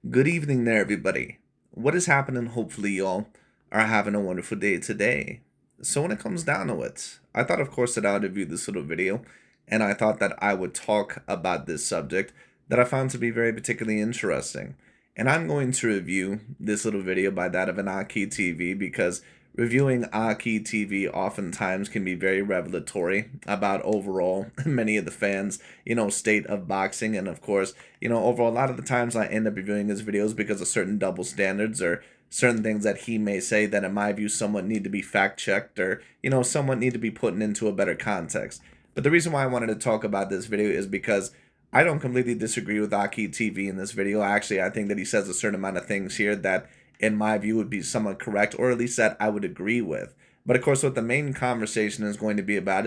Good evening there, everybody. What is happening? Hopefully, y'all are having a wonderful day today. So, when it comes down to it, I thought, of course, that I would review this little video, and I thought that I would talk about this subject that I found to be very particularly interesting. And I'm going to review this little video by that of an AKHi TV because reviewing AKHi TV oftentimes can be very revelatory about overall many of the fans, state of boxing. And of course, overall, a lot of the times I end up reviewing his videos because of certain double standards or certain things that he may say that in my view somewhat need to be fact checked or, somewhat need to be put into a better context. But the reason why I wanted to talk about this video is because I don't completely disagree with AKHi TV in this video. Actually, I think that he says a certain amount of things here that in my view would be somewhat correct, or at least that I would agree with. But of course, what the main conversation is going to be about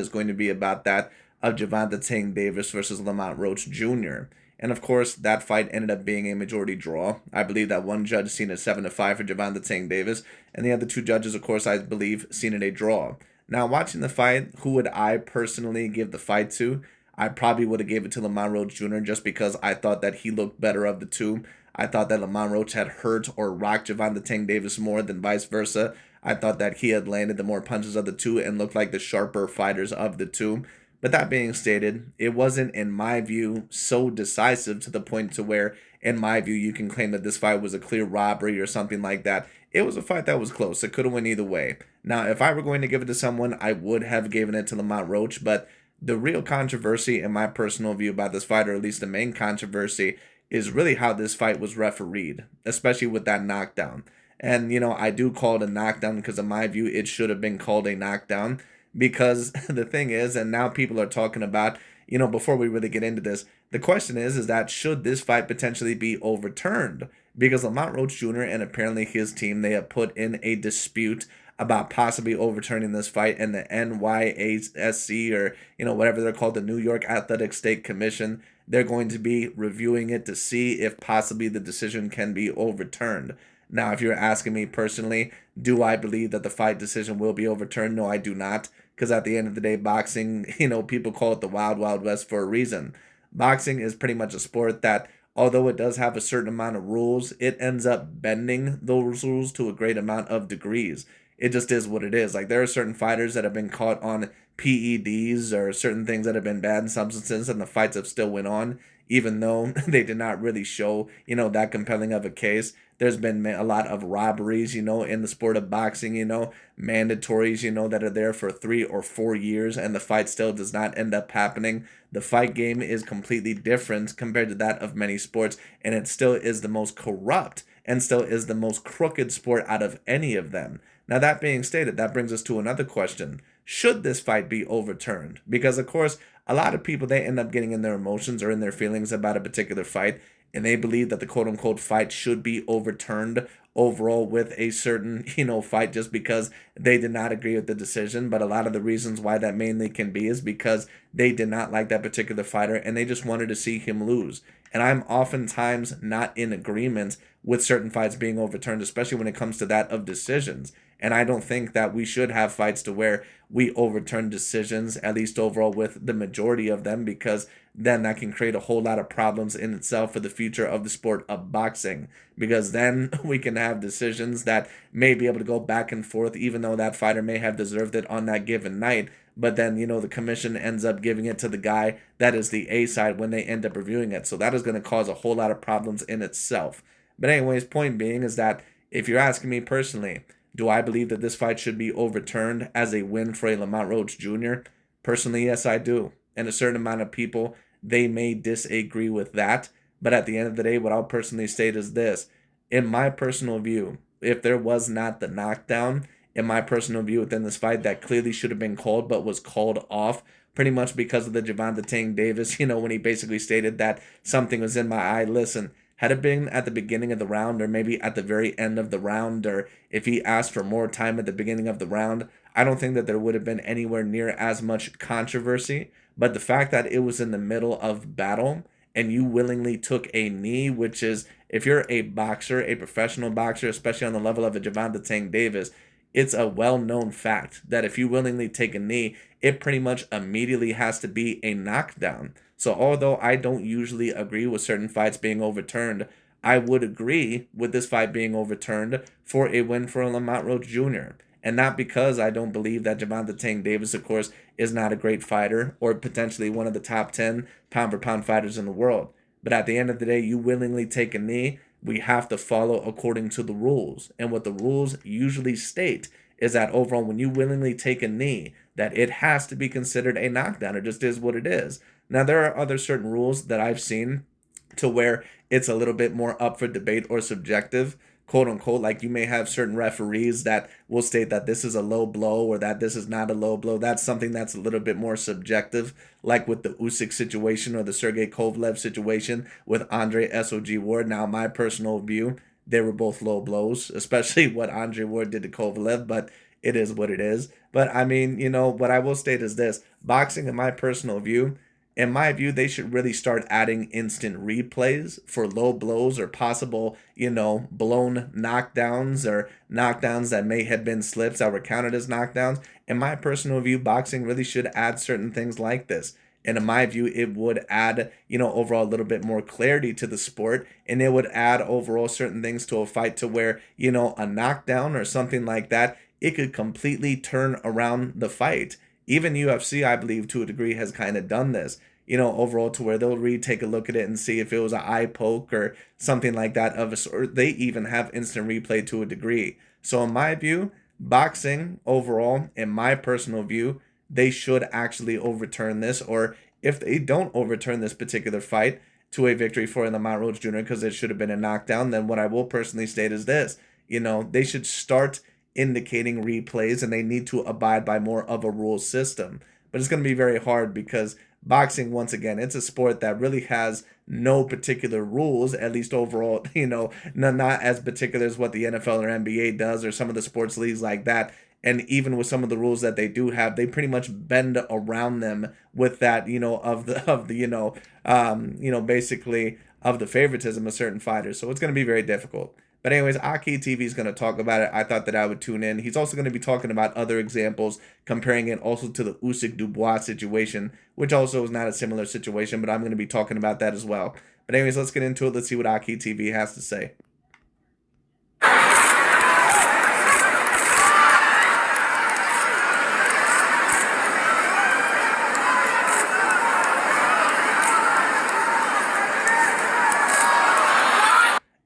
that of Gervonta Davis versus Lamont Roach Jr. And of course, that fight ended up being a majority draw. I believe that one judge seen it 7-5 for Gervonta Davis, and the other two judges, of course, I believe, seen it a draw. Now, watching the fight, who would I personally give the fight to? I probably would have gave it to Lamont Roach Jr. just because I thought that he looked better of the two. I thought that Lamont Roach had hurt or rocked Gervonta Davis more than vice versa. I thought that he had landed the more punches of the two and looked like the sharper fighters of the two. But that being stated, it wasn't, in my view, so decisive to the point to where, in my view, you can claim that this fight was a clear robbery or something like that. It was a fight that was close. It could have went either way. Now, if I were going to give it to someone, I would have given it to Lamont Roach, but the real controversy, in my personal view, about this fight, or at least the main controversy, is really how this fight was refereed, especially with that knockdown. And, I do call it a knockdown because, in my view, it should have been called a knockdown. Because the thing is, and now people are talking about, before we really get into this, the question is that should this fight potentially be overturned? Because Lamont Roach Jr. and apparently his team, they have put in a dispute about possibly overturning this fight, and the NYASC, or whatever they're called, the New York Athletic State Commission, they're going to be reviewing it to see if possibly the decision can be overturned. Now, if you're asking me personally, do I believe that the fight decision will be overturned? No, I do not. Because at the end of the day, boxing, people call it the Wild Wild West for a reason. Boxing is pretty much a sport that, although it does have a certain amount of rules, it ends up bending those rules to a great amount of degrees. It just is what it is. Like, there are certain fighters that have been caught on PEDs or certain things that have been bad substances, and the fights have still went on, even though they did not really show, that compelling of a case. There's been a lot of robberies, in the sport of boxing, mandatories, that are there for 3 or 4 years, and the fight still does not end up happening. The fight game is completely different compared to that of many sports, and it still is the most corrupt and still is the most crooked sport out of any of them. Now, that being stated, that brings us to another question. Should this fight be overturned? Because, of course, a lot of people, they end up getting in their emotions or in their feelings about a particular fight, and they believe that the quote-unquote fight should be overturned overall with a certain, fight just because they did not agree with the decision. But a lot of the reasons why that mainly can be is because they did not like that particular fighter and they just wanted to see him lose. And I'm oftentimes not in agreement with certain fights being overturned, especially when it comes to that of decisions. And I don't think that we should have fights to where we overturn decisions, at least overall with the majority of them, because then that can create a whole lot of problems in itself for the future of the sport of boxing. Because then we can have decisions that may be able to go back and forth, even though that fighter may have deserved it on that given night. But then, the commission ends up giving it to the guy that is the A side when they end up reviewing it. So that is going to cause a whole lot of problems in itself. But anyways, point being is that if you're asking me personally, do I believe that this fight should be overturned as a win for a Lamont Roach Jr.? Personally, yes, I do. And a certain amount of people, they may disagree with that. But at the end of the day, what I'll personally state is this. In my personal view, if there was not the knockdown, in my personal view within this fight, that clearly should have been called but was called off pretty much because of the Gervonta Davis, when he basically stated that something was in my eye. Listen, had it been at the beginning of the round or maybe at the very end of the round, or if he asked for more time at the beginning of the round, I don't think that there would have been anywhere near as much controversy. But the fact that it was in the middle of battle and you willingly took a knee, which is, if you're a boxer, a professional boxer, especially on the level of a Gervonta Davis, it's a well-known fact that if you willingly take a knee, it pretty much immediately has to be a knockdown. So although I don't usually agree with certain fights being overturned, I would agree with this fight being overturned for a win for Lamont Roach Jr. And not because I don't believe that Gervonta Tank Davis, of course, is not a great fighter or potentially one of the top 10 pound for pound fighters in the world. But at the end of the day, you willingly take a knee. We have to follow according to the rules. And what the rules usually state is that overall, when you willingly take a knee, that it has to be considered a knockdown. It just is what it is. Now, there are other certain rules that I've seen to where it's a little bit more up for debate or subjective, quote unquote. Like you may have certain referees that will state that this is a low blow or that this is not a low blow. That's something that's a little bit more subjective, like with the Usyk situation or the Sergey Kovalev situation with Andre SOG Ward. Now, my personal view, they were both low blows, especially what Andre Ward did to Kovalev, but it is what it is. But I mean, what I will state is this: boxing, in my view, they should really start adding instant replays for low blows or possible, blown knockdowns or knockdowns that may have been slips that were counted as knockdowns. In my personal view, boxing really should add certain things like this. And in my view, it would add, overall a little bit more clarity to the sport. And it would add overall certain things to a fight to where, a knockdown or something like that, it could completely turn around the fight. Even UFC, I believe, to a degree, has kind of done this, overall to where they'll take a look at it and see if it was an eye poke or something like that of a sort. They even have instant replay to a degree. So in my view, boxing overall, in my personal view, they should actually overturn this. Or if they don't overturn this particular fight to a victory for Lamont Roach Jr. because it should have been a knockdown, then what I will personally state is this: they should start indicating replays and they need to abide by more of a rule system. But it's going to be very hard because boxing, once again, it's a sport that really has no particular rules, at least overall, not as particular as what the NFL or NBA does or some of the sports leagues like that. And even with some of the rules that they do have, they pretty much bend around them with that, basically of the favoritism of certain fighters. So it's going to be very difficult. But anyways, AKHi TV is going to talk about it. I thought that I would tune in. He's also going to be talking about other examples, comparing it also to the Usyk Dubois situation, which also is not a similar situation, but I'm going to be talking about that as well. But anyways, let's get into it. Let's see what AKHi TV has to say.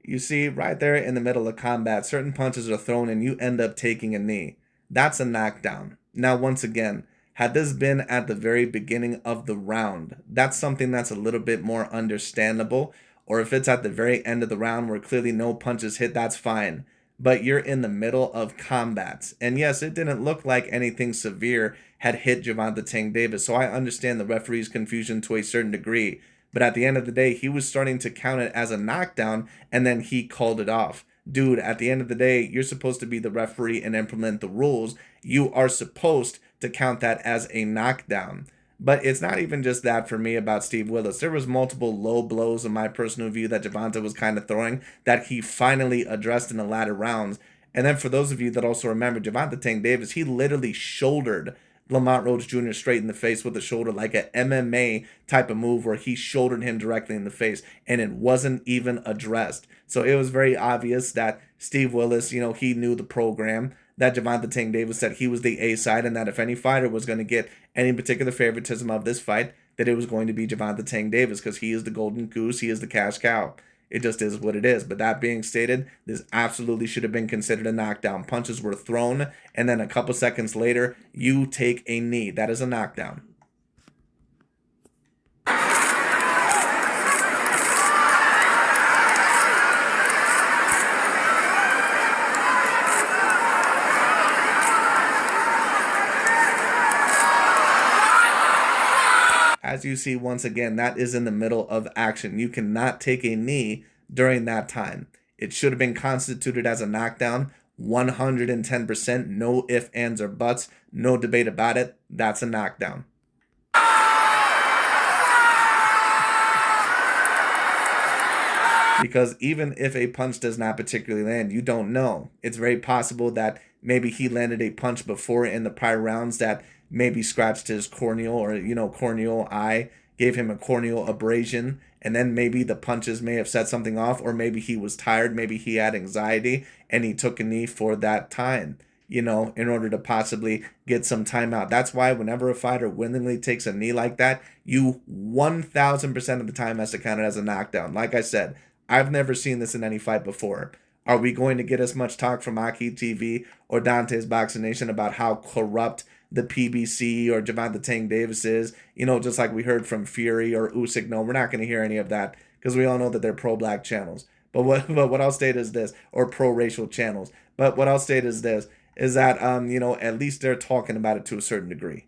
You see, right there in the middle of combat, certain punches are thrown and you end up taking a knee. That's a knockdown. Now, once again, had this been at the very beginning of the round, that's something that's a little bit more understandable. Or if it's at the very end of the round where clearly no punches hit, that's fine. But you're in the middle of combat. And yes, it didn't look like anything severe had hit Gervonta Tank Davis. So I understand the referee's confusion to a certain degree. But at the end of the day, he was starting to count it as a knockdown, and then he called it off. Dude, at the end of the day, you're supposed to be the referee and implement the rules. You are supposed to count that as a knockdown. But it's not even just that for me about Steve Willis. There was multiple low blows in my personal view that Gervonta was kind of throwing that he finally addressed in the latter rounds. And then for those of you that also remember, Gervonta Tank Davis, he literally shouldered Lamont Roach Jr. straight in the face with a shoulder, like an MMA type of move where he shouldered him directly in the face, and it wasn't even addressed. So it was very obvious that Steve Willis, he knew the program, that Gervonta Tank Davis said he was the A side, and that if any fighter was going to get any particular favoritism of this fight, that it was going to be Gervonta Tank Davis, because he is the golden goose, he is the cash cow. It just is what it is. But that being stated, this absolutely should have been considered a knockdown. Punches were thrown, and then a couple seconds later, you take a knee. That is a knockdown. As you see, once again, that is in the middle of action. You cannot take a knee during that time. It should have been constituted as a knockdown, 110%, no ifs, ands, or buts, no debate about it. That's a knockdown. Because even if a punch does not particularly land, you don't know. It's very possible that maybe he landed a punch before in the prior rounds that maybe scratched his corneal or, corneal eye, gave him a corneal abrasion, and then maybe the punches may have set something off, or maybe he was tired, maybe he had anxiety, and he took a knee for that time, in order to possibly get some time out. That's why whenever a fighter willingly takes a knee like that, you 1000% of the time has to count it as a knockdown. Like I said, I've never seen this in any fight before. Are we going to get as much talk from AKHi TV or Dante's Boxing Nation about how corrupt the PBC or Gervonta Tank Davis is? Just like we heard from Fury or Usyk. No, we're not going to hear any of that because we all know that they're pro-black channels. But what I'll state is this, or pro-racial channels. But what I'll state is this, is that at least they're talking about it to a certain degree.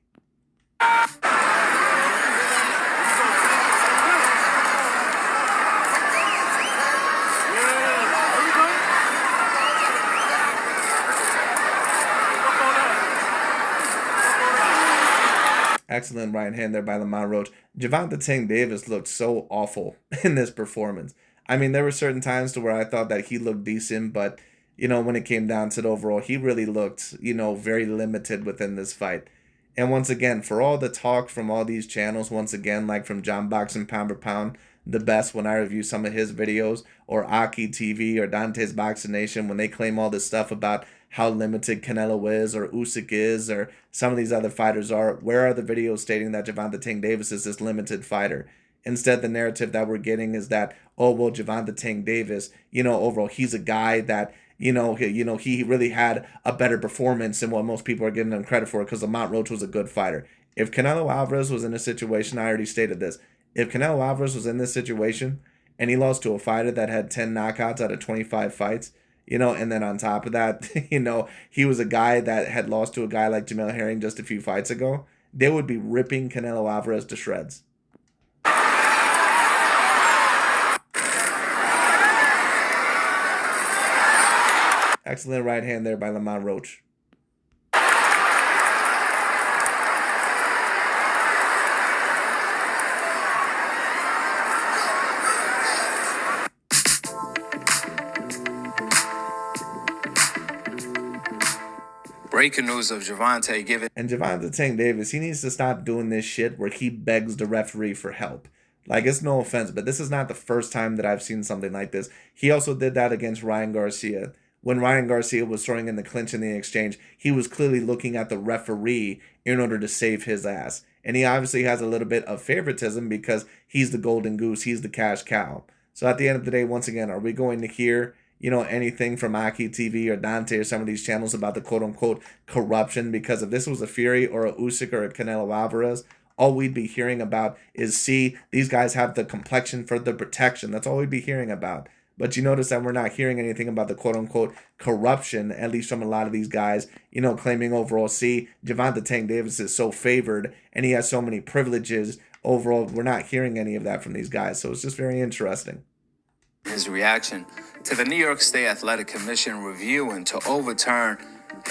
Excellent right hand there by Lamont Roach. Gervonta Tank Davis looked so awful in this performance. I mean, there were certain times to where I thought that he looked decent, but, when it came down to it overall, he really looked, very limited within this fight. And once again, for all the talk from all these channels, once again, like from John Boxing Pound per Pound, the best when I review some of his videos, or AKHi TV or Dante's Boxing Nation, when they claim all this stuff about how limited Canelo is or Usyk is or some of these other fighters are, where are the videos stating that Gervonta Tank Davis is this limited fighter? Instead, the narrative that we're getting is that, oh, well, Gervonta Tank Davis, overall, he's a guy that, he really had a better performance than what most people are giving him credit for, because Lamont Roach was a good fighter. If Canelo Alvarez was in a situation, I already stated this, if Canelo Alvarez was in this situation and he lost to a fighter that had 10 knockouts out of 25 fights, and then on top of that, he was a guy that had lost to a guy like Jamel Herring just a few fights ago, they would be ripping Canelo Alvarez to shreds. Excellent right hand there by Lamont Roach. Breaking news of Gervonta giving. And Gervonta Tank Davis, he needs to stop doing this shit where he begs the referee for help. Like, it's no offense, but this is not the first time that I've seen something like this. He also did that against Ryan Garcia. When Ryan Garcia was throwing in the clinch in the exchange, he was clearly looking at the referee in order to save his ass. And he obviously has a little bit of favoritism because he's the golden goose, he's the cash cow. So at the end of the day, once again, are we going to hear anything from AKHi TV or Dante or some of these channels about the quote-unquote corruption? Because if this was a Fury or a Usyk or a Canelo Alvarez, all we'd be hearing about is, see, these guys have the complexion for the protection. That's all we'd be hearing about. But you notice that we're not hearing anything about the quote-unquote corruption, at least from a lot of these guys, claiming overall, see, Gervonta Tank Davis is so favored and he has so many privileges. Overall, we're not hearing any of that from these guys. So it's just very interesting. His reaction to the New York State Athletic Commission reviewing to overturn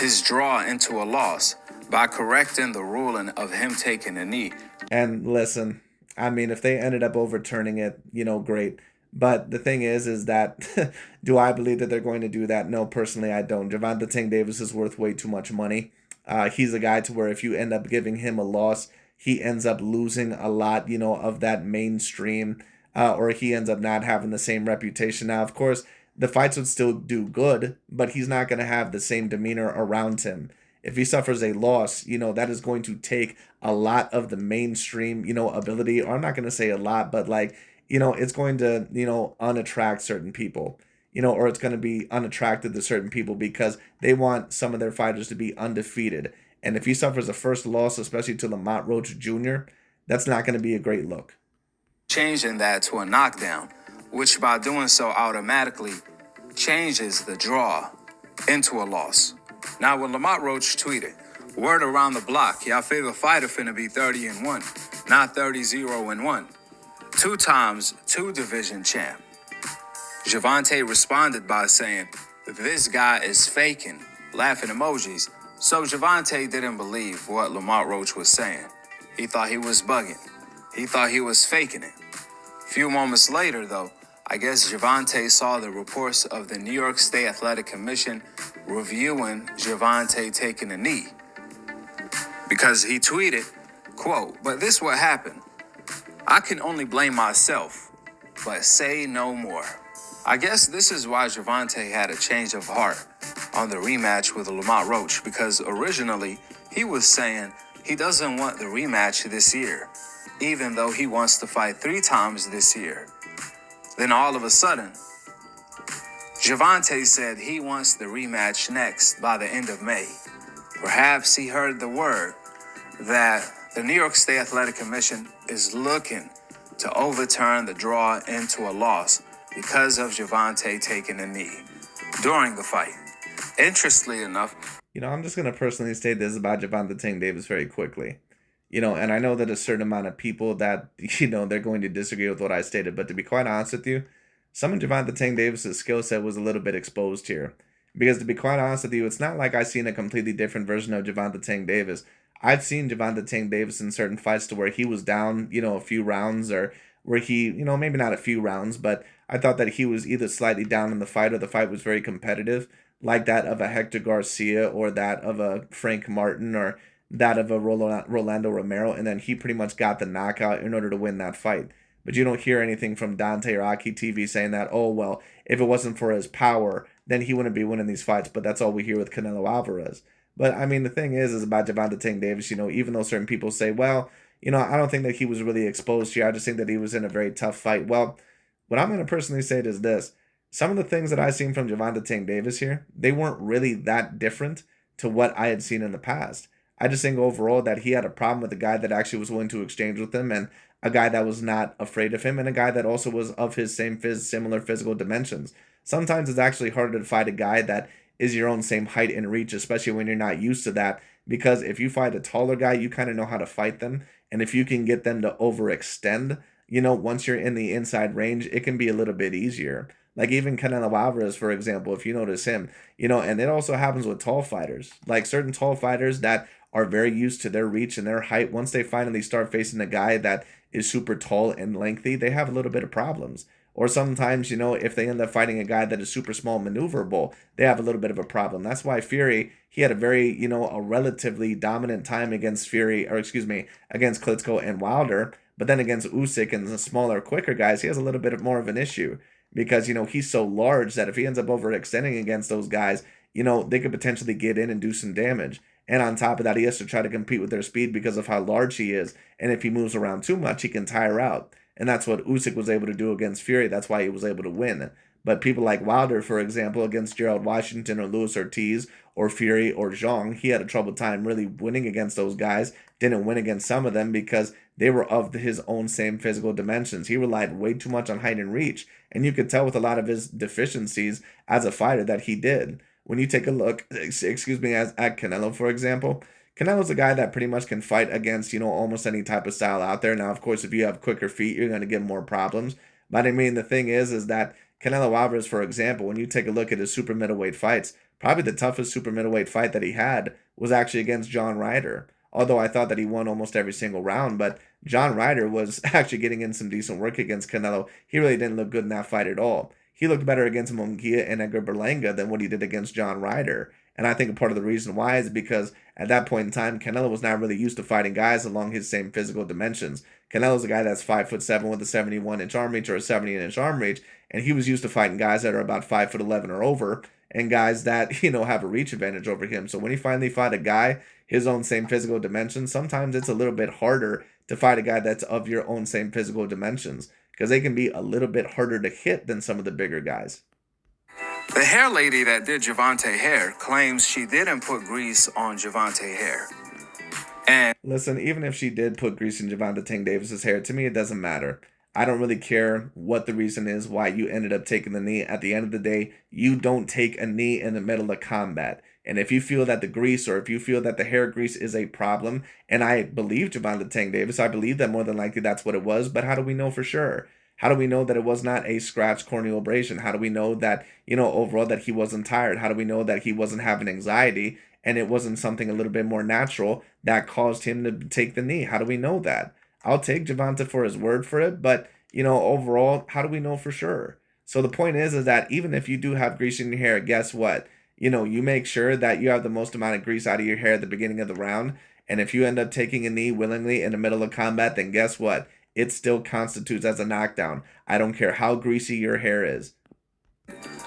his draw into a loss by correcting the ruling of him taking a knee. And listen, I mean, if they ended up overturning it, great. But the thing is that, do I believe that they're going to do that? No, personally, I don't. Gervonta Tank Davis is worth way too much money. He's a guy to where if you end up giving him a loss, he ends up losing a lot, of that mainstream, or he ends up not having the same reputation. Now, of course, the fights would still do good, but he's not going to have the same demeanor around him. If he suffers a loss, that is going to take a lot of the mainstream, ability, or I'm not going to say a lot, but like, it's going to, unattract certain people, or it's going to be unattractive to certain people because they want some of their fighters to be undefeated. And if he suffers a first loss, especially to Lamont Roach Jr., that's not going to be a great look. Changing that to a knockdown, which by doing so automatically changes the draw into a loss. Now, when Lamont Roach tweeted, word around the block, y'all favorite fighter finna be 30-1, not 30-0-1. 2 times 2 division champ. Gervonta responded by saying, this guy is faking, laughing emojis. So Gervonta didn't believe what Lamont Roach was saying. He thought he was bugging. He thought he was faking it. A few moments later, though, I guess Gervonta saw the reports of the New York State Athletic Commission reviewing Gervonta taking a knee. Because he tweeted, quote, but this what happened. I can only blame myself, but say no more. I guess this is why Gervonta had a change of heart on the rematch with Lamont Roach, because originally he was saying he doesn't want the rematch this year, even though he wants to fight 3 times this year. Then all of a sudden, Gervonta said he wants the rematch next by the end of May. Perhaps he heard the word that the New York State Athletic Commission is looking to overturn the draw into a loss because of Gervonta taking a knee during the fight. Interestingly enough, I'm just going to personally state this about Gervonta Tank Davis very quickly. And I know that a certain amount of people that, they're going to disagree with what I stated, but to be quite honest with you, some of Gervonta Tank Davis's skill set was a little bit exposed here. Because to be quite honest with you, it's not like I've seen a completely different version of Gervonta Tank Davis. I've seen Gervonta Tank Davis in certain fights to where he was down, a few rounds, or where he, maybe not a few rounds, but I thought that he was either slightly down in the fight or the fight was very competitive, like that of a Hector Garcia or that of a Frank Martin or that of a Rolando Romero, and then he pretty much got the knockout in order to win that fight. But you don't hear anything from Dante or AKHi TV saying that, oh, well, if it wasn't for his power, then he wouldn't be winning these fights. But that's all we hear with Canelo Alvarez. But, I mean, the thing is about Gervonta Tank Davis, even though certain people say, well, I don't think that he was really exposed here. I just think that he was in a very tough fight. Well, what I'm going to personally say is this. Some of the things that I've seen from Gervonta Tank Davis here, they weren't really that different to what I had seen in the past. I just think overall that he had a problem with a guy that actually was willing to exchange with him, and a guy that was not afraid of him, and a guy that also was of his similar physical dimensions. Sometimes it's actually harder to fight a guy that is your own same height and reach, especially when you're not used to that, because if you fight a taller guy, you kind of know how to fight them, and if you can get them to overextend, once you're in the inside range, it can be a little bit easier. Like even Canelo Alvarez, for example, if you notice him, and it also happens with tall fighters, like certain tall fighters that are very used to their reach and their height. Once they finally start facing a guy that is super tall and lengthy, they have a little bit of problems. Or sometimes, if they end up fighting a guy that is super small, maneuverable, they have a little bit of a problem. That's why Fury, he had a very, a relatively dominant time against against Klitschko and Wilder. But then against Usyk and the smaller, quicker guys, he has a little bit more of an issue. Because, he's so large that if he ends up overextending against those guys, they could potentially get in and do some damage. And on top of that, he has to try to compete with their speed because of how large he is. And if he moves around too much, he can tire out. And that's what Usyk was able to do against Fury. That's why he was able to win. But people like Wilder, for example, against Gerald Washington or Luis Ortiz or Fury or Zhang, he had a trouble time really winning against those guys. Didn't win against some of them because they were of his own same physical dimensions. He relied way too much on height and reach. And you could tell with a lot of his deficiencies as a fighter that he did. When you take a look, at Canelo, for example, Canelo's a guy that pretty much can fight against, almost any type of style out there. Now, of course, if you have quicker feet, you're going to get more problems. But I mean, the thing is that Canelo Alvarez, for example, when you take a look at his super middleweight fights, probably the toughest super middleweight fight that he had was actually against John Ryder. Although I thought that he won almost every single round, but John Ryder was actually getting in some decent work against Canelo. He really didn't look good in that fight at all. He looked better against Munguia and Edgar Berlanga than what he did against John Ryder. And I think a part of the reason why is because at that point in time, Canelo was not really used to fighting guys along his same physical dimensions. Canelo's a guy that's 5'7" with a 71-inch arm reach or a 70-inch arm reach, and he was used to fighting guys that are about 5'11" or over, and guys that, have a reach advantage over him. So when he finally fought a guy his own same physical dimensions, sometimes it's a little bit harder to fight a guy that's of your own same physical dimensions, because they can be a little bit harder to hit than some of the bigger guys. The hair lady that did Gervonta hair claims she didn't put grease on Gervonta hair. And listen, even if she did put grease in Gervonta Tank Davis's hair, to me it doesn't matter. I don't really care what the reason is why you ended up taking the knee. At the end of the day, you don't take a knee in the middle of combat. And if you feel that the grease or if you feel that the hair grease is a problem, and I believe Gervonta Tank Davis, I believe that more than likely that's what it was, but how do we know for sure? How do we know that it was not a scratch corneal abrasion? How do we know that, overall that he wasn't tired? How do we know that he wasn't having anxiety and it wasn't something a little bit more natural that caused him to take the knee? How do we know that? I'll take Gervonta for his word for it, but, overall, how do we know for sure? So the point is that even if you do have grease in your hair, guess what? You make sure that you have the most amount of grease out of your hair at the beginning of the round. And if you end up taking a knee willingly in the middle of combat, then guess what? it still constitutes as a knockdown. I don't care how greasy your hair is.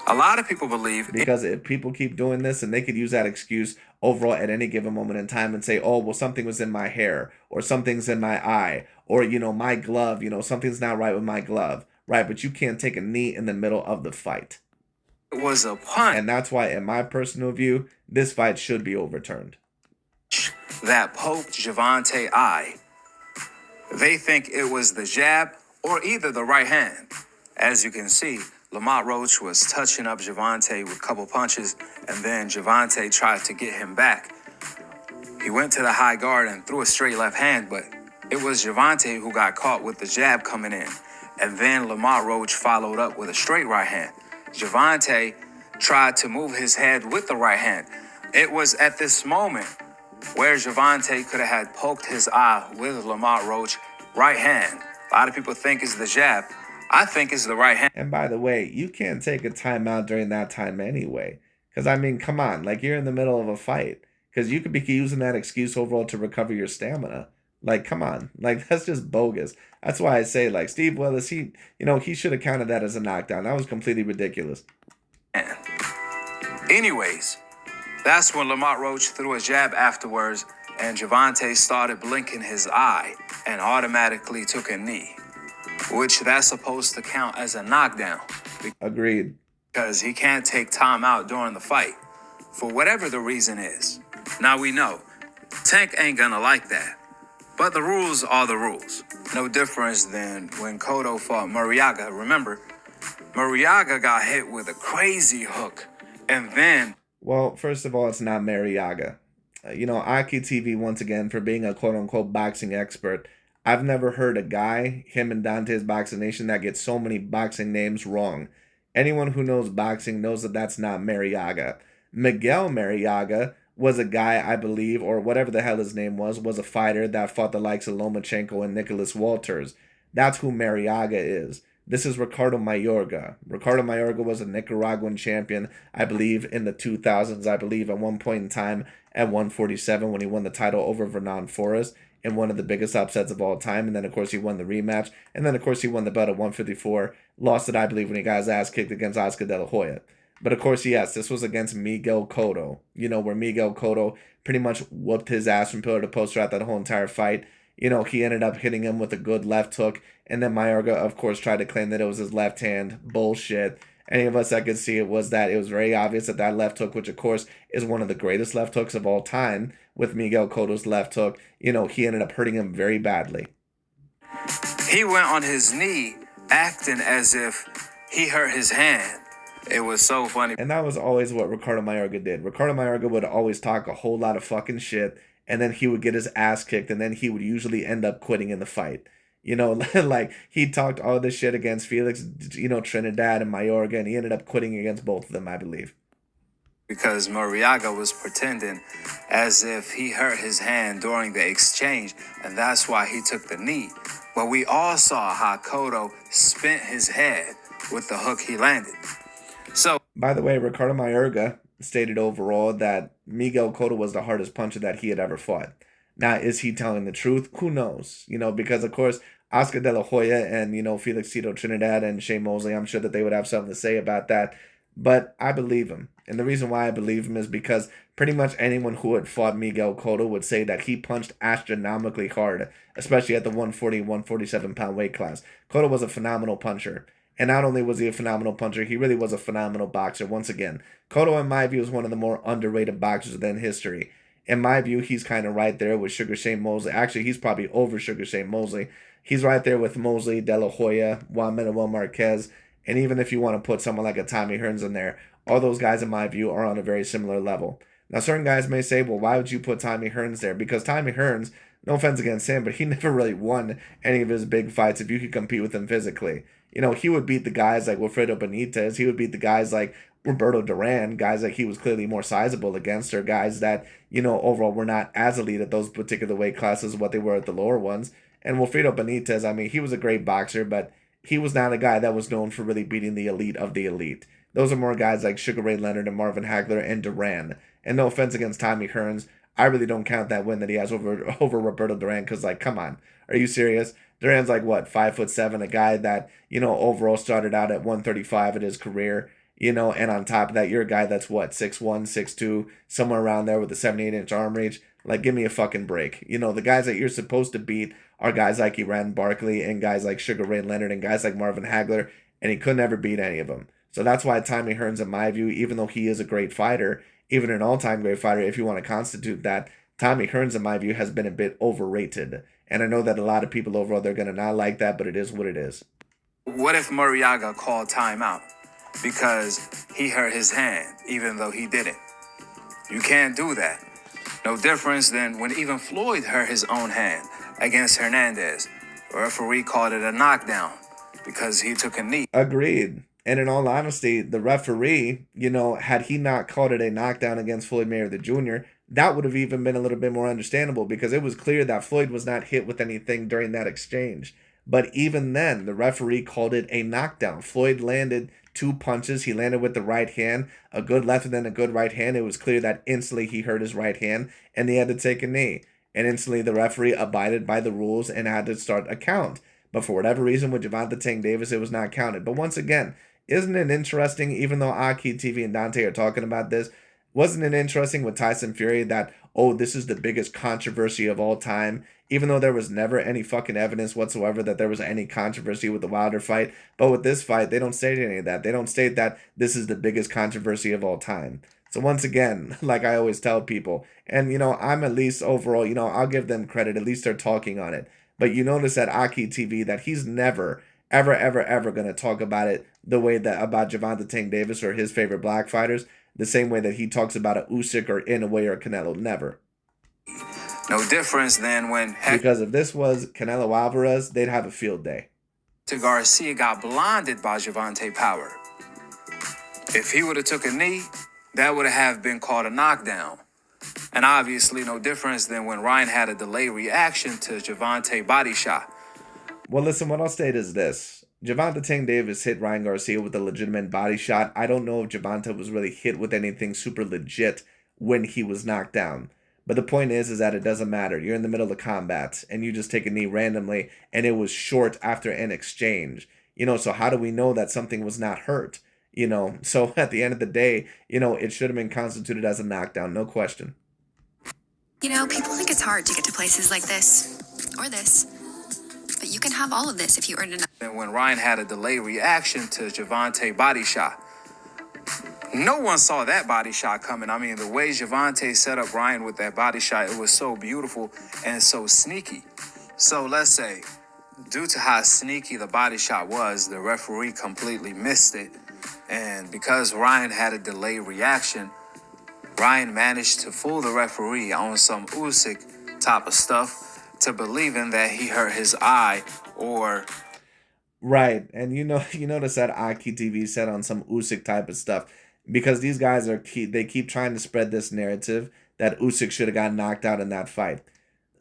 A lot of people believe Because if people keep doing this, and they could use that excuse overall at any given moment in time and say, oh, well, something was in my hair, or something's in my eye, or, my glove, something's not right with my glove, right? But you can't take a knee in the middle of the fight. it was a punch And that's why, in my personal view, this fight should be overturned. that poked Gervonta's eye. They think it was the jab or either the right hand. As you can see, Lamont Roach was touching up Gervonta with a couple punches, and then Gervonta tried to get him back. He went to the high guard and threw a straight left hand, but it was Gervonta who got caught with the jab coming in. And then Lamont Roach followed up with a straight right hand. Gervonta tried to move his head with the right hand. It was at this moment where Gervonta could have had poked his eye with Lamont Roach right hand. A lot of people think it's the jab. I think it's the right hand. And by the way, you can't take a timeout during that time anyway. Because, I mean, come on. Like, you're in the middle of a fight. Because you could be using that excuse overall to recover your stamina. Like, come on. Like, that's just bogus. That's why I say, like, Steve Willis, he should have counted that as a knockdown. That was completely ridiculous. Anyways, that's when Lamont Roach threw a jab afterwards, and Gervonta started blinking his eye and automatically took a knee, which that's supposed to count as a knockdown. Agreed. Because he can't take time out during the fight, for whatever the reason is. Now we know, Tank ain't gonna like that. But the rules are the rules. No difference than when Cotto fought Mariaga. Remember, Mariaga got hit with a crazy hook, and then... Well, first of all, it's not Mariaga. AKHi TV, once again, for being a quote-unquote boxing expert, I've never heard a guy, him and Dante's Boxing Nation, that gets so many boxing names wrong. Anyone who knows boxing knows that that's not Mariaga. Miguel Mariaga was a guy, I believe, or whatever the hell his name was a fighter that fought the likes of Lomachenko and Nicholas Walters. That's who Mariaga is. This is Ricardo Mayorga. Ricardo Mayorga was a Nicaraguan champion, I believe, in the 2000s, I believe, at one point in time at 147 when he won the title over Vernon Forrest in one of the biggest upsets of all time. And then, of course, he won the rematch. And then, of course, he won the belt at 154. Lost it, I believe, when he got his ass kicked against Oscar De La Hoya. But, of course, yes, this was against Miguel Cotto, where Miguel Cotto pretty much whooped his ass from pillar to post throughout that whole entire fight. He ended up hitting him with a good left hook. And then Mayorga, of course, tried to claim that it was his left hand. Bullshit. Any of us that could see it was very obvious that left hook, which, of course, is one of the greatest left hooks of all time, with Miguel Cotto's left hook, he ended up hurting him very badly. He went on his knee, acting as if he hurt his hand. It was so funny. And that was always what Ricardo Mayorga did. Ricardo Mayorga would always talk a whole lot of fucking shit, and then he would get his ass kicked, and then he would usually end up quitting in the fight. Like, he talked all this shit against Felix, Trinidad and Mayorga, and he ended up quitting against both of them, I believe. Because Mariaga was pretending as if he hurt his hand during the exchange, and that's why he took the knee. But we all saw how Cotto spent his head with the hook he landed. So, by the way, Ricardo Mayorga stated overall that Miguel Cotto was the hardest puncher that he had ever fought. Now, is he telling the truth? Who knows? Because, of course, Oscar De La Hoya and, Felix Tito Trinidad and Shane Mosley, I'm sure that they would have something to say about that. But I believe him. And the reason why I believe him is because pretty much anyone who had fought Miguel Cotto would say that he punched astronomically hard, especially at the 140, 147 pound weight class. Cotto was a phenomenal puncher. And not only was he a phenomenal puncher, he really was a phenomenal boxer. Once again, Cotto, in my view, is one of the more underrated boxers in history. In my view, he's kind of right there with Sugar Shane Mosley. Actually, he's probably over Sugar Shane Mosley. He's right there with Mosley, De La Hoya, Juan Manuel Marquez. And even if you want to put someone like a Tommy Hearns in there, all those guys, in my view, are on a very similar level. Now, certain guys may say, well, why would you put Tommy Hearns there? Because Tommy Hearns, no offense against him, but he never really won any of his big fights if you could compete with him physically. He would beat the guys like Wilfredo Benitez. He would beat the guys like Roberto Duran, guys that he was clearly more sizable against, or guys that, overall were not as elite at those particular weight classes as what they were at the lower ones. And Wilfredo Benitez, I mean, he was a great boxer, but he was not a guy that was known for really beating the elite of the elite. Those are more guys like Sugar Ray Leonard and Marvin Hagler and Duran. And no offense against Tommy Hearns, I really don't count that win that he has over Roberto Duran, because, like, come on, are you serious? Duran's like, what, 5'7", a guy that, overall started out at 135 in his career, and on top of that, you're a guy that's what, 6'1", 6'2", somewhere around there with a 78-inch arm reach. Like, give me a fucking break. The guys that you're supposed to beat are guys like Iran Barkley and guys like Sugar Ray Leonard and guys like Marvin Hagler, and he could never beat any of them. So that's why Tommy Hearns, in my view, even though he is a great fighter, even an all-time great fighter, if you want to constitute that, Tommy Hearns, in my view, has been a bit overrated. And I know that a lot of people overall, they're going to not like that, but it is what it is. What if Murriaga called timeout because he hurt his hand, even though he didn't? You can't do that. No difference than when even Floyd hurt his own hand against Hernandez. The referee called it a knockdown because he took a knee. Agreed. And in all honesty, the referee, had he not called it a knockdown against Floyd Mayweather Jr., that would have even been a little bit more understandable, because it was clear that Floyd was not hit with anything during that exchange. But even then, the referee called it a knockdown. Floyd landed 2 punches. He landed with the right hand, a good left and then a good right hand. It was clear that instantly he hurt his right hand and he had to take a knee. And instantly the referee abided by the rules and had to start a count. But for whatever reason, with Gervonta Tank Davis, it was not counted. But once again, isn't it interesting, even though AKHi TV and Dante are talking about this, wasn't it interesting with Tyson Fury that, oh, this is the biggest controversy of all time, even though there was never any fucking evidence whatsoever that there was any controversy with the Wilder fight? But with this fight, they don't state any of that. They don't state that this is the biggest controversy of all time. So once again, like I always tell people, and I'm at least overall, I'll give them credit, at least they're talking on it. But you notice at AKHi TV that he's never, ever going to talk about it the way that about Gervonta Tank Davis or his favorite black fighters, the same way that he talks about a Usyk or Inoue or Canelo. Never. No difference than when Because if this was Canelo Alvarez, they'd have a field day. Hector Garcia got blinded by Gervonta Power. If he would have took a knee, that would have been called a knockdown. And obviously no difference than when Ryan had a delayed reaction to Gervonta body shot. Well, listen, what I'll state is this. Gervonta Tank Davis hit Ryan Garcia with a legitimate body shot. I don't know if Gervonta was really hit with anything super legit when he was knocked down. But the point is that it doesn't matter. You're in the middle of combat and you just take a knee randomly, and it was short after an exchange. So how do we know that something was not hurt? So at the end of the day, it should have been constituted as a knockdown, no question. People think it's hard to get to places like this or this. But you can have all of this if you earn enough. And when Ryan had a delayed reaction to Gervonta body shot. No one saw that body shot coming. I mean, the way Gervonta set up Ryan with that body shot, it was so beautiful and so sneaky. So let's say, due to how sneaky the body shot was, the referee completely missed it. And because Ryan had a delayed reaction, Ryan managed to fool the referee on some Usyk type of stuff to believing that he hurt his eye or... Right, and you notice that AKHi TV said on some Usyk type of stuff, because these guys they keep trying to spread this narrative that Usyk should have gotten knocked out in that fight.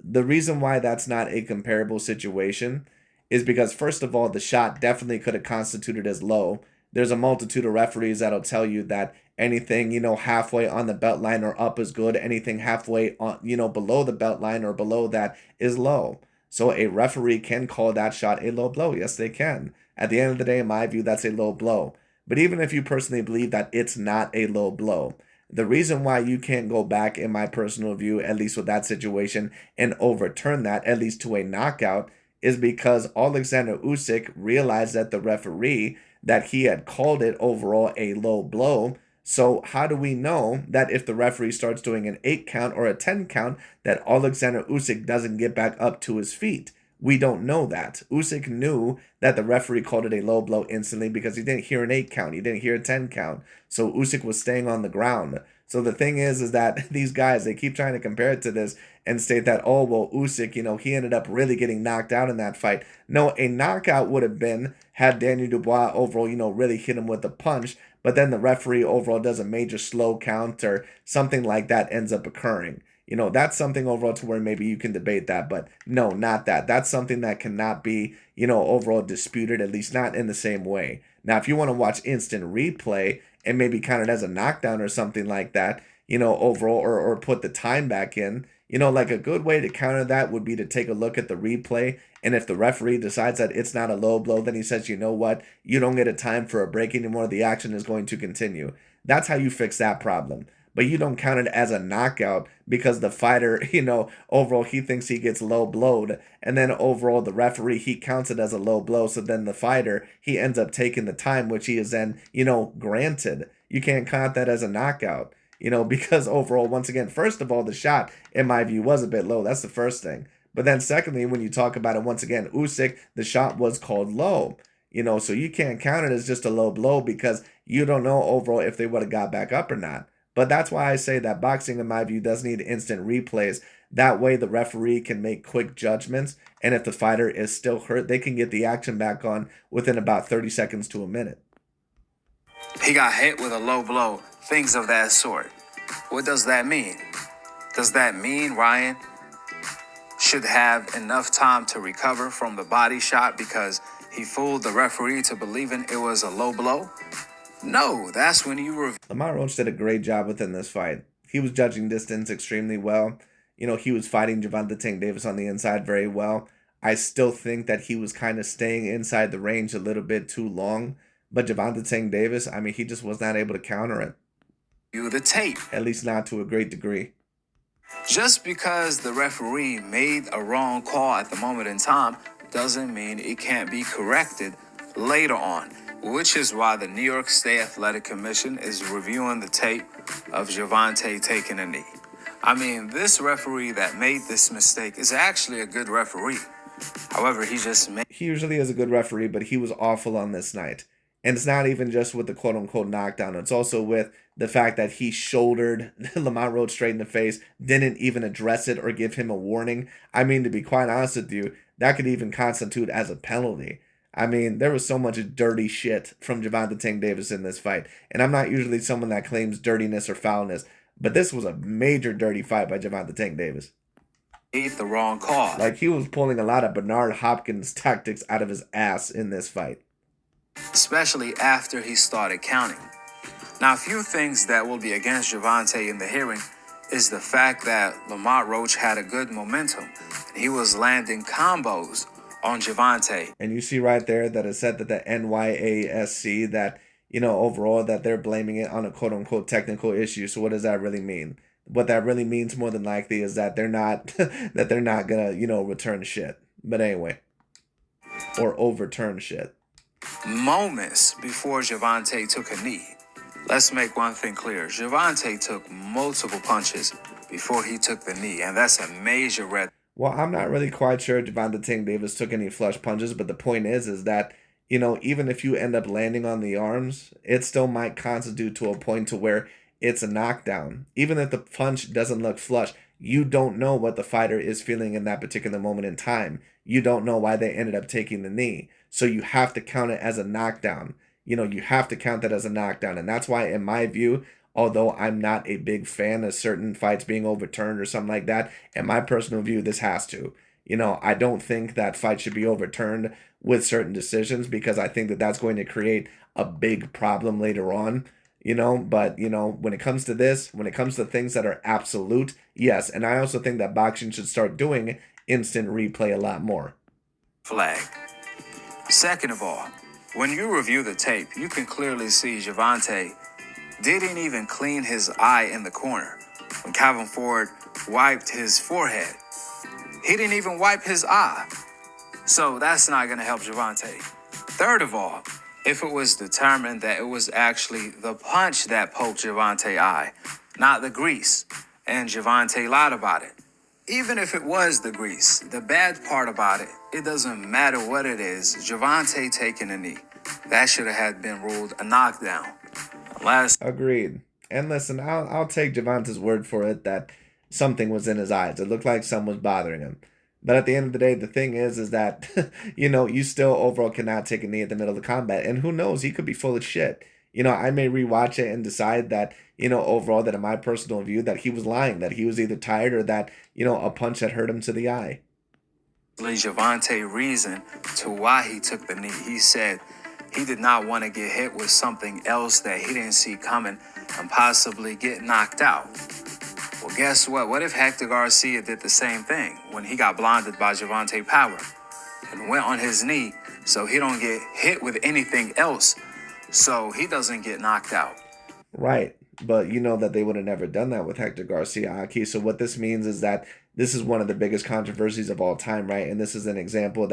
The reason why that's not a comparable situation is because, first of all, the shot definitely could have constituted as low. There's a multitude of referees that'll tell you that anything, halfway on the belt line or up is good. Anything halfway on, below the belt line or below that is low. So a referee can call that shot a low blow. Yes, they can. At the end of the day, in my view, that's a low blow. But even if you personally believe that it's not a low blow, the reason why you can't go back, in my personal view, at least with that situation, and overturn that, at least to a knockout, is because Alexander Usyk realized that the referee, that he had called it overall a low blow. So how do we know that if the referee starts doing an 8 count or a 10 count, that Alexander Usyk doesn't get back up to his feet? We don't know that. Usyk knew that the referee called it a low blow instantly because he didn't hear an 8 count. He didn't hear a 10 count. So Usyk was staying on the ground. So the thing is that these guys, they keep trying to compare it to this and state that, oh, well, Usyk, he ended up really getting knocked out in that fight. No, a knockout would have been had Daniel Dubois overall, really hit him with a punch, but then the referee overall does a major slow count or something like that ends up occurring. That's something overall to where maybe you can debate that, but no, not that. That's something that cannot be, overall disputed, at least not in the same way. Now, if you want to watch instant replay and maybe count it as a knockdown or something like that, overall, or put the time back in. Like a good way to counter that would be to take a look at the replay. And if the referee decides that it's not a low blow, then he says, you know what? You don't get a time for a break anymore. The action is going to continue. That's how you fix that problem. But you don't count it as a knockout because the fighter, overall, he thinks he gets low blowed. And then overall, the referee, he counts it as a low blow. So then the fighter, he ends up taking the time, which he is then, granted. You can't count that as a knockout, because overall, once again, first of all, the shot, in my view, was a bit low. That's the first thing. But then secondly, when you talk about it, once again, Usyk, the shot was called low. So you can't count it as just a low blow because you don't know overall if they would have got back up or not. But that's why I say that boxing, in my view, does need instant replays. That way the referee can make quick judgments. And if the fighter is still hurt, they can get the action back on within about 30 seconds to a minute. He got hit with a low blow, things of that sort. What does that mean? Does that mean Ryan should have enough time to recover from the body shot because he fooled the referee to believing it was a low blow? No, that's when you Lamar Roach did a great job within this fight. He was judging distance extremely well. He was fighting Gervonta Tank Davis on the inside very well. I still think that he was kind of staying inside the range a little bit too long. But Gervonta Tank Davis, he just was not able to counter it. The tape. At least not to a great degree. Just because the referee made a wrong call at the moment in time doesn't mean it can't be corrected later on, which is why the New York State Athletic Commission is reviewing the tape of Gervonta taking a knee. This referee that made this mistake is actually a good referee. However, he usually is a good referee, but he was awful on this night. And it's not even just with the quote-unquote knockdown. It's also with the fact that he shouldered Lamar Roach straight in the face, didn't even address it or give him a warning. To be quite honest with you, that could even constitute as a penalty. There was so much dirty shit from Gervonta Tank Davis in this fight. And I'm not usually someone that claims dirtiness or foulness, but this was a major dirty fight by Gervonta Tank Davis. made the wrong call. Like, he was pulling a lot of Bernard Hopkins tactics out of his ass in this fight. Especially after he started counting. Now, a few things that will be against Gervonta in the hearing is the fact that Lamar Roach had a good momentum. He was landing combos on Gervonta. And you see right there that it said that the NYASC, that, overall, that they're blaming it on a quote-unquote technical issue. So what does that really mean? What that really means more than likely is that they're not gonna, return shit. But anyway. Or overturn shit. Moments before Gervonta took a knee. Let's make one thing clear. Gervonta took multiple punches before he took the knee, and that's a major red. Well, I'm not really quite sure Gervonta Tank Davis took any flush punches, but the point is that, even if you end up landing on the arms, it still might constitute to a point to where it's a knockdown. Even if the punch doesn't look flush, you don't know what the fighter is feeling in that particular moment in time. You don't know why they ended up taking the knee. So you have to count it as a knockdown. You have to count that as a knockdown. And that's why, in my view, although I'm not a big fan of certain fights being overturned or something like that, in my personal view, this has to. I don't think that fight should be overturned with certain decisions because I think that that's going to create a big problem later on. But, when it comes to this, when it comes to things that are absolute, yes. And I also think that boxing should start doing instant replay a lot more. Flag. Second of all, when you review the tape, you can clearly see Gervonta didn't even clean his eye in the corner. When Calvin Ford wiped his forehead, he didn't even wipe his eye. So that's not going to help Gervonta. Third of all, if it was determined that it was actually the punch that poked Gervonta's eye, not the grease, and Gervonta lied about it. Even if it was the grease, the bad part about it, it doesn't matter what it is, Gervonta taking a knee. That should have been ruled a knockdown. Agreed. And listen, I'll take Gervonta's word for it that something was in his eyes. It looked like something was bothering him. But at the end of the day, the thing is that, you still overall cannot take a knee at the middle of the combat. And who knows, he could be full of shit. I may rewatch it and decide that, overall, that in my personal view, that he was lying, that he was either tired or that, a punch had hurt him to the eye. Gervonta reason to why he took the knee. He said he did not want to get hit with something else that he didn't see coming and possibly get knocked out. Well, guess what? What if Hector Garcia did the same thing when he got blinded by Gervonta Power and went on his knee so he don't get hit with anything else, so he doesn't get knocked out? Right. But you know that they would have never done that with Hector Garcia, AKHi. So what this means is that this is one of the biggest controversies of all time, right? And this is an example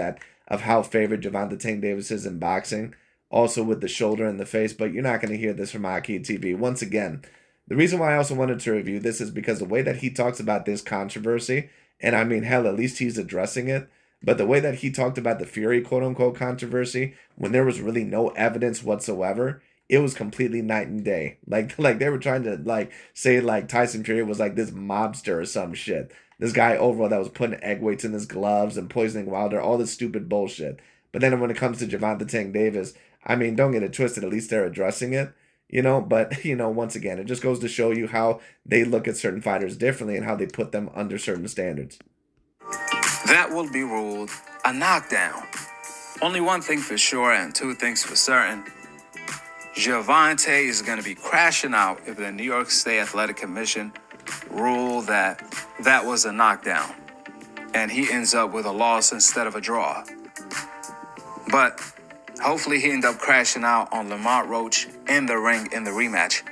of how favored Gervonta Tank Davis is in boxing, also with the shoulder and the face. But you're not going to hear this from AKHi TV. Once again, the reason why I also wanted to review this is because the way that he talks about this controversy, and I mean, hell, at least he's addressing it, but the way that he talked about the Fury quote-unquote controversy, when there was really no evidence whatsoever, it was completely night and day. Like they were trying to say Tyson Fury was like this mobster or some shit. This guy overall that was putting egg weights in his gloves and poisoning Wilder, all this stupid bullshit. But then when it comes to Gervonta Tank Davis, I mean, don't get it twisted. At least they're addressing it. But, once again, it just goes to show you how they look at certain fighters differently and how they put them under certain standards. That will be ruled a knockdown. Only one thing for sure and two things for certain. Gervonta is going to be crashing out if the New York State Athletic Commission rule that was a knockdown and he ends up with a loss instead of a draw. But hopefully he ends up crashing out on Lamont Roach in the ring in the rematch.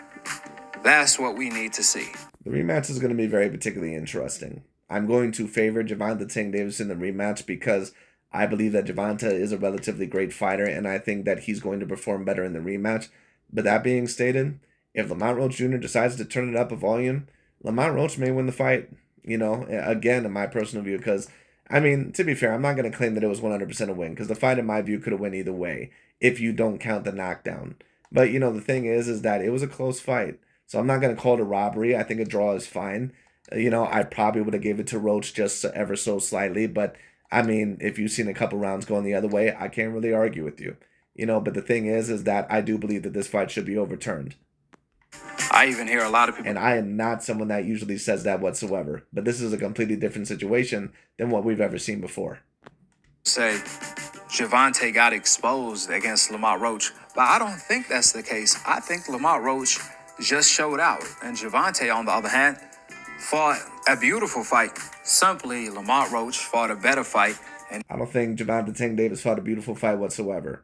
That's what we need to see. The rematch is going to be very particularly interesting. I'm going to favor Gervonta Tank Davis in the rematch because I believe that Gervonta is a relatively great fighter, and I think that he's going to perform better in the rematch. But that being stated, if Lamont Roach Jr. decides to turn it up a volume, Lamont Roach may win the fight, again, in my personal view, because I mean, to be fair, I'm not going to claim that it was 100% a win because the fight, in my view, could have went either way if you don't count the knockdown. But, the thing is that it was a close fight. So I'm not going to call it a robbery. I think a draw is fine. I probably would have gave it to Roach just ever so slightly. But, I mean, if you've seen a couple rounds going the other way, I can't really argue with you. But the thing is that I do believe that this fight should be overturned. I even hear a lot of people. And I am not someone that usually says that whatsoever. But this is a completely different situation than what we've ever seen before. Say Gervonta got exposed against Lamont Roach, but I don't think that's the case. I think Lamont Roach just showed out, and Gervonta, on the other hand, fought a beautiful fight. Simply, Lamont Roach fought a better fight. And I don't think Gervonta Tank Davis fought a beautiful fight whatsoever.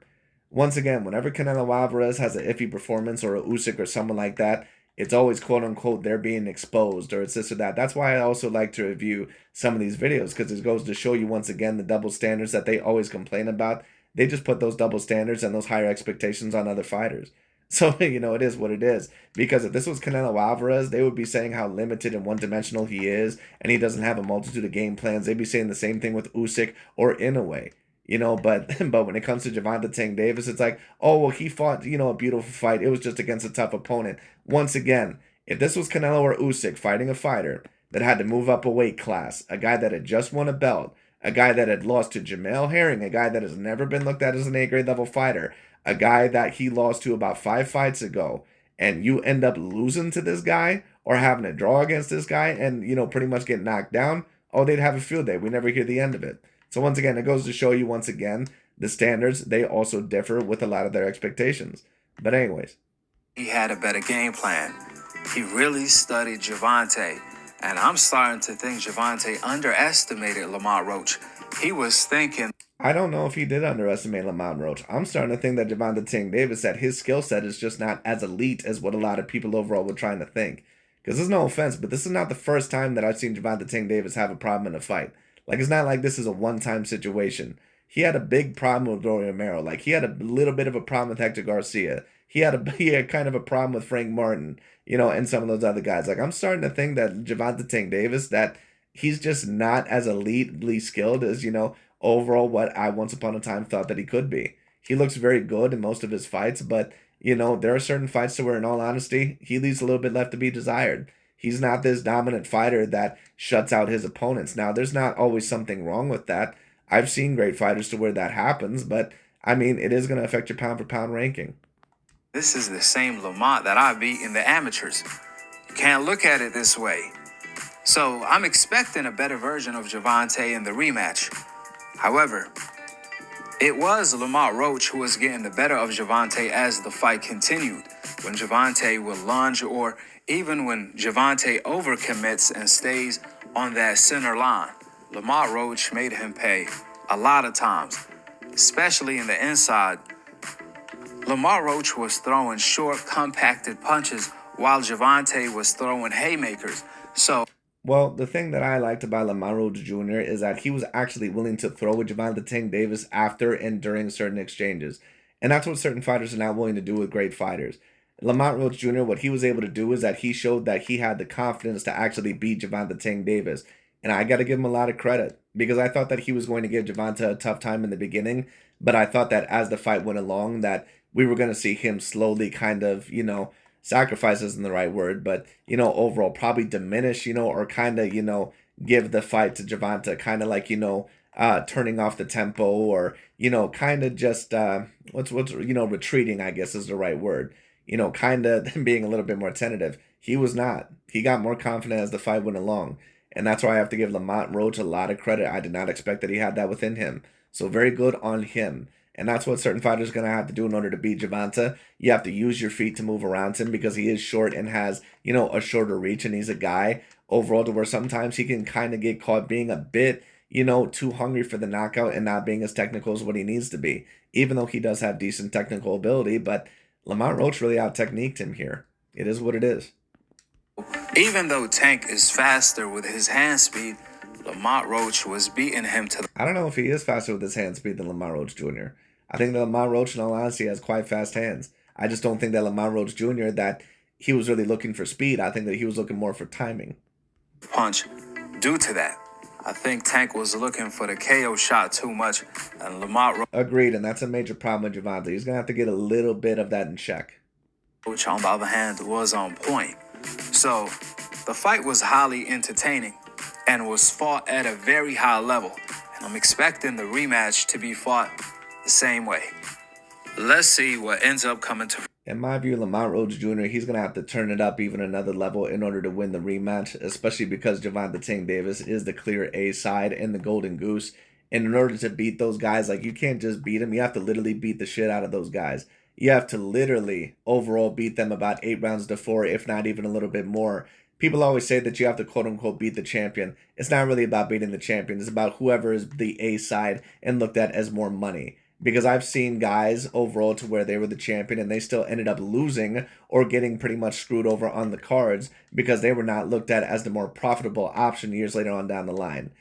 Once again, whenever Canelo Alvarez has an iffy performance or a Usyk or someone like that, it's always quote-unquote they're being exposed or it's this or that. That's why I also like to review some of these videos because it goes to show you once again the double standards that they always complain about. They just put those double standards and those higher expectations on other fighters. So, it is what it is. Because if this was Canelo Alvarez, they would be saying how limited and one-dimensional he is and he doesn't have a multitude of game plans. They'd be saying the same thing with Usyk or Inoue. But when it comes to Gervonta Tank Davis, it's like, oh, well, he fought, a beautiful fight. It was just against a tough opponent. Once again, if this was Canelo or Usyk fighting a fighter that had to move up a weight class, a guy that had just won a belt, a guy that had lost to Jamel Herring, a guy that has never been looked at as an A-grade level fighter, a guy that he lost to about 5 fights ago, and you end up losing to this guy or having a draw against this guy and, pretty much get knocked down, oh, they'd have a field day. We never hear the end of it. So once again, it goes to show you once again, the standards, they also differ with a lot of their expectations. But anyways. He had a better game plan. He really studied Gervonta. And I'm starting to think Gervonta underestimated Lamont Roach. He was thinking. I don't know if he did underestimate Lamont Roach. I'm starting to think that Gervonta Tank Davis, that his skill set is just not as elite as what a lot of people overall were trying to think. Because there's no offense, but this is not the first time that I've seen Gervonta Tank Davis have a problem in a fight. It's not like this is a one-time situation. He had a big problem with Rory Romero. He had a little bit of a problem with Hector Garcia. He had kind of a problem with Frank Martin, and some of those other guys. I'm starting to think that Gervonta Tank Davis, that he's just not as elitely skilled as, overall what I once upon a time thought that he could be. He looks very good in most of his fights, but, there are certain fights to where, in all honesty, he leaves a little bit left to be desired. He's not this dominant fighter that shuts out his opponents. Now, there's not always something wrong with that. I've seen great fighters to where that happens, but, I mean, it is going to affect your pound-for-pound ranking. This is the same Lamont that I beat in the amateurs. You can't look at it this way. So I'm expecting a better version of Gervonta in the rematch. However, It was Lamont Roach who was getting the better of Gervonta as the fight continued. When Gervonta would lunge, or even when Gervonta overcommits and stays on that center line, Lamont Roach made him pay a lot of times, especially in the inside. Lamont Roach was throwing short, compacted punches while Gervonta was throwing haymakers. So, Well, the thing that I liked about Lamont Roach Jr. is that he was actually willing to throw with Gervonta Tank Davis after and during certain exchanges. And that's what certain fighters are not willing to do with great fighters. Lamont Roach Jr., what he was able to do is that he showed that he had the confidence to actually beat Gervonta Tank Davis. And I got to give him a lot of credit because I thought that he was going to give Gervonta a tough time in the beginning. But I thought that as the fight went along, that we were going to see him slowly kind of, sacrifice isn't the right word, but, overall probably diminish, or kind of, give the fight to Gervonta, kind of like, turning off the tempo or, kind of just, retreating, I guess is the right word, kind of being a little bit more tentative. He was not. He got more confident as the fight went along. And that's why I have to give Lamont Roach a lot of credit. I did not expect that he had that within him. So very good on him. And that's what certain fighters are going to have to do in order to beat Gervonta. You have to use your feet to move around him because he is short and has, a shorter reach. And he's a guy overall to where sometimes he can kind of get caught being a bit, too hungry for the knockout and not being as technical as what he needs to be. Even though he does have decent technical ability. But Lamont Roach really out-techniqued him here. It is what it is. even though Tank is faster with his hand speed, Lamont Roach was beating him to the I don't know if he is faster with his hand speed than Lamont Roach Jr. I think that Lamont Roach, in all honesty, has quite fast hands. I just don't think that Lamont Roach Jr., that he was really looking for speed. I think that he was looking more for timing. punch due to that. I think Tank was looking for the KO shot too much, and Lamont Agreed, and that's a major problem with Gervonta. He's going to have to get a little bit of that in check. Roach, on the other hand, was on point. So, the fight was highly entertaining and was fought at a very high level, and I'm expecting the rematch to be fought the same way. Let's see what ends up coming to. In my view, Lamont Roach Jr., he's going to have to turn it up even another level in order to win the rematch, especially because Gervonta Tank Davis is the clear A side and the Golden Goose. And in order to beat those guys, like, you can't just beat them. You have to literally beat the shit out of those guys. You have to literally overall beat them about 8 rounds to 4, if not even a little bit more. People always say that you have to quote-unquote beat the champion. It's not really about beating the champion. It's about whoever is the A side and looked at as more money. Because I've seen guys overall to where they were the champion and they still ended up losing or getting pretty much screwed over on the cards because they were not looked at as the more profitable option years later on down the line.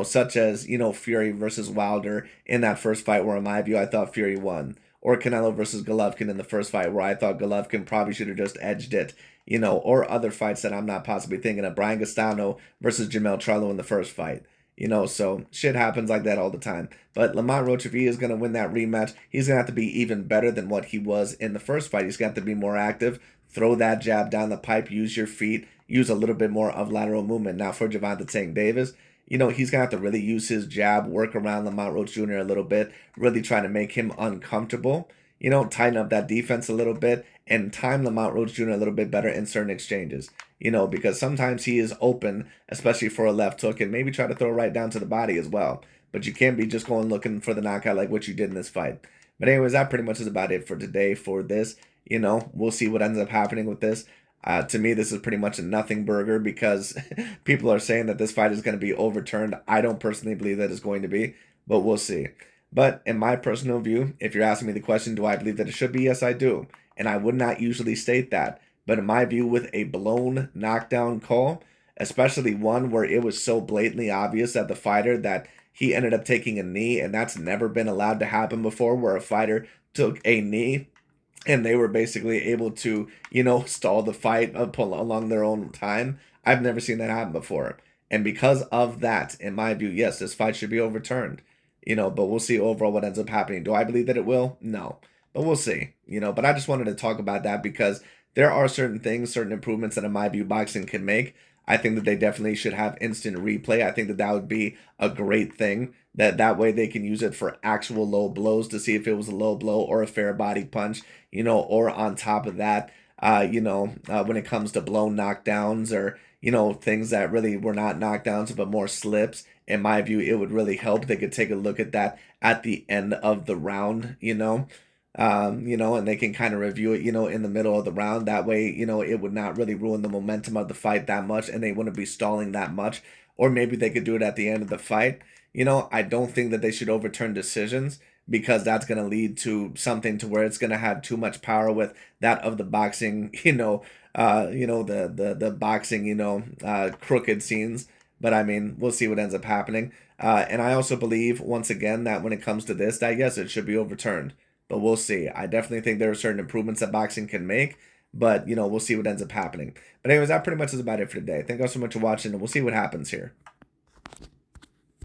Such as, Fury versus Wilder in that first fight where, in my view, I thought Fury won. Or Canelo versus Golovkin in the first fight where I thought Golovkin probably should have just edged it. Or other fights that I'm not possibly thinking of. Brian Gastano versus Jamel Charlo in the first fight. So shit happens like that all the time. But Lamont Roach, if he is going to win that rematch, he's going to have to be even better than what he was in the first fight. He's got to be more active, throw that jab down the pipe, use your feet, use a little bit more of lateral movement. Now for Gervonta Tank Davis, he's going to have to really use his jab, work around Lamont Roach Jr. a little bit, really trying to make him uncomfortable, tighten up that defense a little bit, and time Lamont Roach Jr. a little bit better in certain exchanges. Because sometimes he is open, especially for a left hook, and maybe try to throw right down to the body as well. But you can't be just going looking for the knockout like what you did in this fight. But anyways, that pretty much is about it for today for this. We'll see what ends up happening with this. To me, this is pretty much a nothing burger because people are saying that this fight is going to be overturned. I don't personally believe that it's going to be, but we'll see. But in my personal view, if you're asking me the question, do I believe that it should be? Yes, I do. And I would not usually state that. But in my view, with a blown knockdown call, especially one where it was so blatantly obvious that the fighter that he ended up taking a knee, and that's never been allowed to happen before, where a fighter took a knee and they were basically able to, stall the fight along their own time. I've never seen that happen before. And because of that, in my view, yes, this fight should be overturned. But we'll see overall what ends up happening. Do I believe that it will? No. But we'll see. But I just wanted to talk about that because there are certain things, certain improvements that, in my view, boxing can make. I think that they definitely should have instant replay. I think that that would be a great thing. That way they can use it for actual low blows to see if it was a low blow or a fair body punch, or on top of that, when it comes to blown knockdowns or, things that really were not knockdowns, but more slips. In my view, it would really help. They could take a look at that at the end of the round, and they can kind of review it, in the middle of the round. That way, it would not really ruin the momentum of the fight that much and they wouldn't be stalling that much. Or maybe they could do it at the end of the fight. I don't think that they should overturn decisions because that's going to lead to something to where it's going to have too much power with that of the boxing, the boxing, crooked scenes. But I mean, we'll see what ends up happening. And I also believe, once again, that when it comes to this, that yes, it should be overturned. But we'll see. I definitely think there are certain improvements that boxing can make. But, we'll see what ends up happening. But anyways, that pretty much is about it for today. Thank you all so much for watching, and we'll see what happens here.